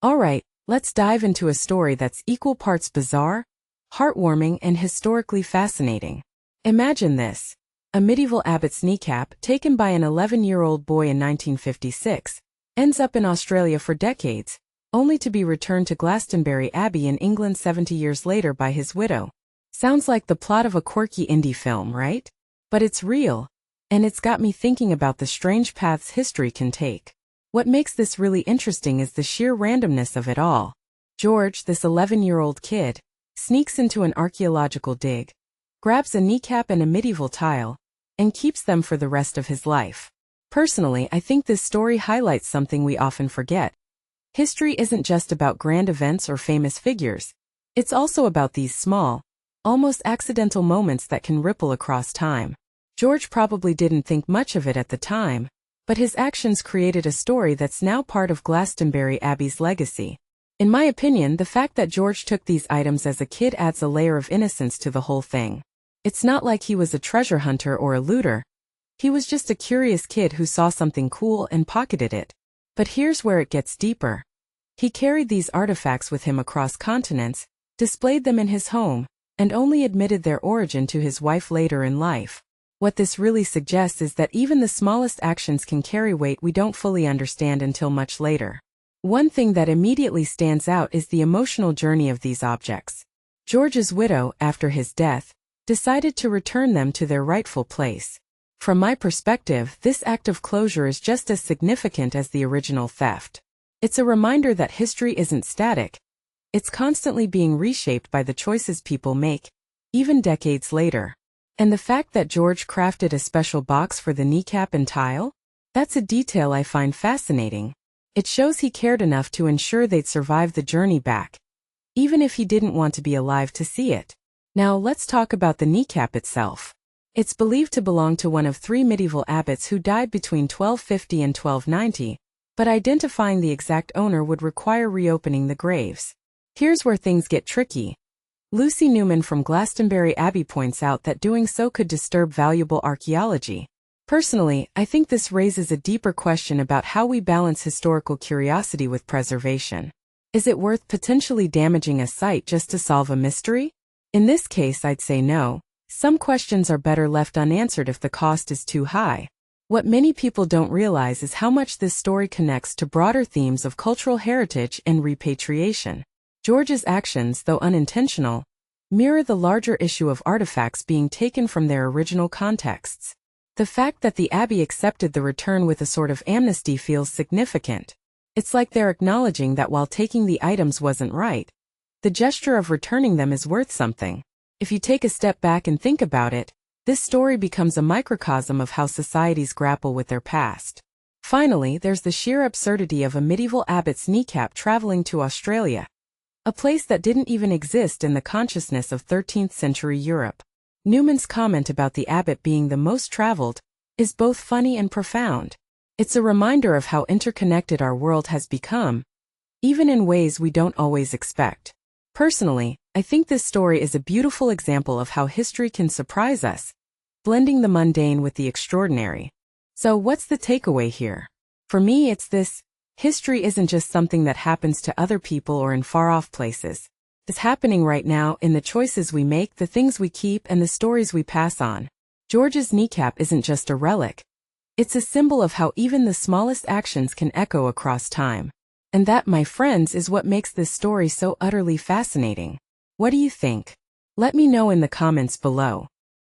Alright, let's dive into a story that's equal parts bizarre, heartwarming, and historically fascinating. Imagine this. A medieval abbot's kneecap, taken by an 11-year-old boy in 1956, ends up in Australia for decades, only to be returned to Glastonbury Abbey in England 70 years later by his widow. Sounds like the plot of a quirky indie film, right? But it's real, and it's got me thinking about the strange paths history can take. What makes this really interesting is the sheer randomness of it all. George, this 11-year-old kid, sneaks into an archaeological dig, grabs a kneecap and a medieval tile, and keeps them for the rest of his life. Personally, I think this story highlights something we often forget. History isn't just about grand events or famous figures. It's also about these small, almost accidental moments that can ripple across time. George probably didn't think much of it at the time, but his actions created a story that's now part of Glastonbury Abbey's legacy. In my opinion, the fact that George took these items as a kid adds a layer of innocence to the whole thing. It's not like he was a treasure hunter or a looter. He was just a curious kid who saw something cool and pocketed it. But here's where it gets deeper. He carried these artifacts with him across continents, displayed them in his home, and only admitted their origin to his wife later in life. What this really suggests is that even the smallest actions can carry weight we don't fully understand until much later. One thing that immediately stands out is the emotional journey of these objects. George's widow, after his death, decided to return them to their rightful place. From my perspective, this act of closure is just as significant as the original theft. It's a reminder that history isn't static. It's constantly being reshaped by the choices people make, even decades later. And the fact that George crafted a special box for the kneecap and tile? That's a detail I find fascinating. It shows he cared enough to ensure they'd survive the journey back, even if he didn't want to be alive to see it. Now let's talk about the kneecap itself. It's believed to belong to one of three medieval abbots who died between 1250 and 1290, but identifying the exact owner would require reopening the graves. Here's where things get tricky. Lucy Newman from Glastonbury Abbey points out that doing so could disturb valuable archaeology. Personally, I think this raises a deeper question about how we balance historical curiosity with preservation. Is it worth potentially damaging a site just to solve a mystery? In this case, I'd say no. Some questions are better left unanswered if the cost is too high. What many people don't realize is how much this story connects to broader themes of cultural heritage and repatriation. George's actions, though unintentional, mirror the larger issue of artifacts being taken from their original contexts. The fact that the Abbey accepted the return with a sort of amnesty feels significant. It's like they're acknowledging that while taking the items wasn't right, the gesture of returning them is worth something. If you take a step back and think about it, this story becomes a microcosm of how societies grapple with their past. Finally, there's the sheer absurdity of a medieval abbot's kneecap traveling to Australia, a place that didn't even exist in the consciousness of 13th century Europe. Newman's comment about the abbot being the most traveled is both funny and profound. It's a reminder of how interconnected our world has become, even in ways we don't always expect. Personally, I think this story is a beautiful example of how history can surprise us, blending the mundane with the extraordinary. So what's the takeaway here? For me, it's this: history isn't just something that happens to other people or in far-off places. It's happening right now in the choices we make, the things we keep, and the stories we pass on. George's kneecap isn't just a relic. It's a symbol of how even the smallest actions can echo across time. And that, my friends, is what makes this story so utterly fascinating. What do you think? Let me know in the comments below.